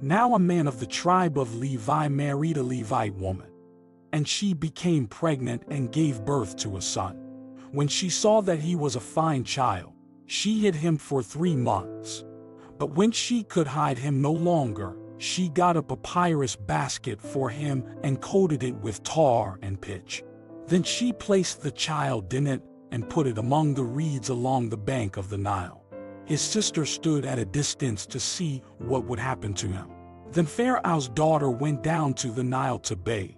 Now a man of the tribe of Levi married a Levite woman, and she became pregnant and gave birth to a son. When she saw that he was a fine child, she hid him for 3 months. But when she could hide him no longer, she got a papyrus basket for him and coated it with tar and pitch. Then she placed the child in it and put it among the reeds along the bank of the Nile. His sister stood at a distance to see what would happen to him. Then Pharaoh's daughter went down to the Nile to bathe,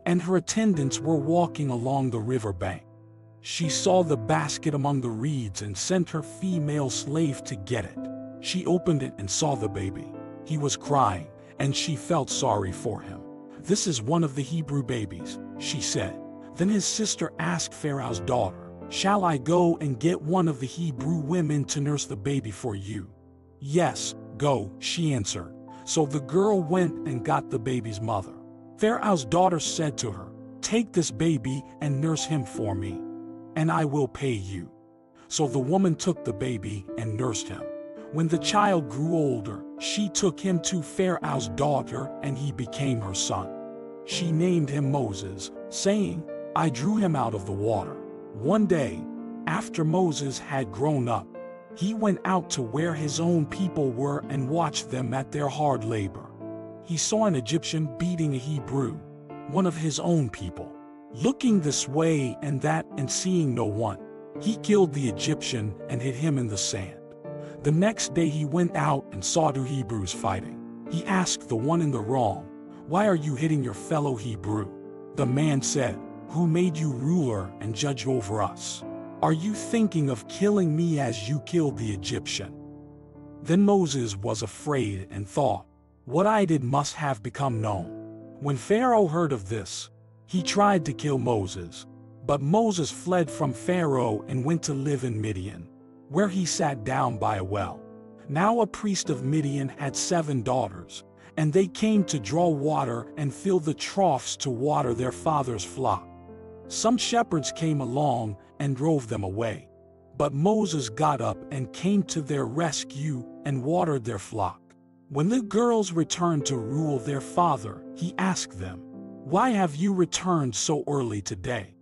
and her attendants were walking along the river bank. She saw the basket among the reeds and sent her female slave to get it. She opened it and saw the baby. He was crying, and she felt sorry for him. "This is one of the Hebrew babies," she said. Then his sister asked Pharaoh's daughter, "Shall I go and get one of the Hebrew women to nurse the baby for you?" "Yes, go," she answered. So the girl went and got the baby's mother. Pharaoh's daughter said to her, "Take this baby and nurse him for me, and I will pay you." So the woman took the baby and nursed him. When the child grew older, she took him to Pharaoh's daughter, and he became her son. She named him Moses, saying, "I drew him out of the water." One day, after Moses had grown up, he went out to where his own people were and watched them at their hard labor. He saw an Egyptian beating a Hebrew, one of his own people. Looking this way and that and seeing no one, he killed the Egyptian and hid him in the sand. The next day he went out and saw 2 Hebrews fighting. He asked the one in the wrong, "Why are you hitting your fellow Hebrew?" The man said, "Who made you ruler and judge over us? Are you thinking of killing me as you killed the Egyptian?" Then Moses was afraid and thought, "What I did must have become known." When Pharaoh heard of this, he tried to kill Moses. But Moses fled from Pharaoh and went to live in Midian, where he sat down by a well. Now a priest of Midian had 7 daughters, and they came to draw water and fill the troughs to water their father's flock. Some shepherds came along and drove them away. But Moses got up and came to their rescue and watered their flock. When the girls returned to rule their father, he asked them, "Why have you returned so early today?"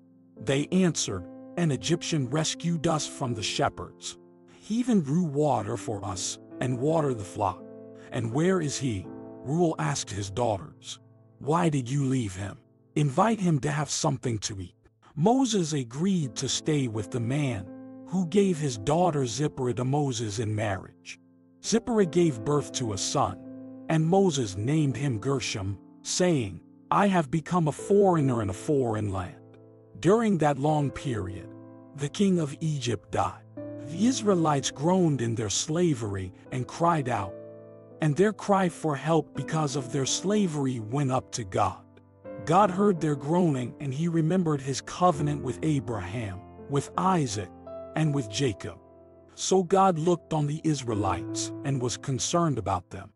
They answered, "An Egyptian rescued us from the shepherds. He even drew water for us and watered the flock." "And where is he?" Reuel asked his daughters. "Why did you leave him? Invite him to have something to eat." Moses agreed to stay with the man, who gave his daughter Zipporah to Moses in marriage. Zipporah gave birth to a son, and Moses named him Gershom, saying, "I have become a foreigner in a foreign land." During that long period, the king of Egypt died. The Israelites groaned in their slavery and cried out, and their cry for help because of their slavery went up to God. God heard their groaning, and he remembered his covenant with Abraham, with Isaac, and with Jacob. So God looked on the Israelites and was concerned about them.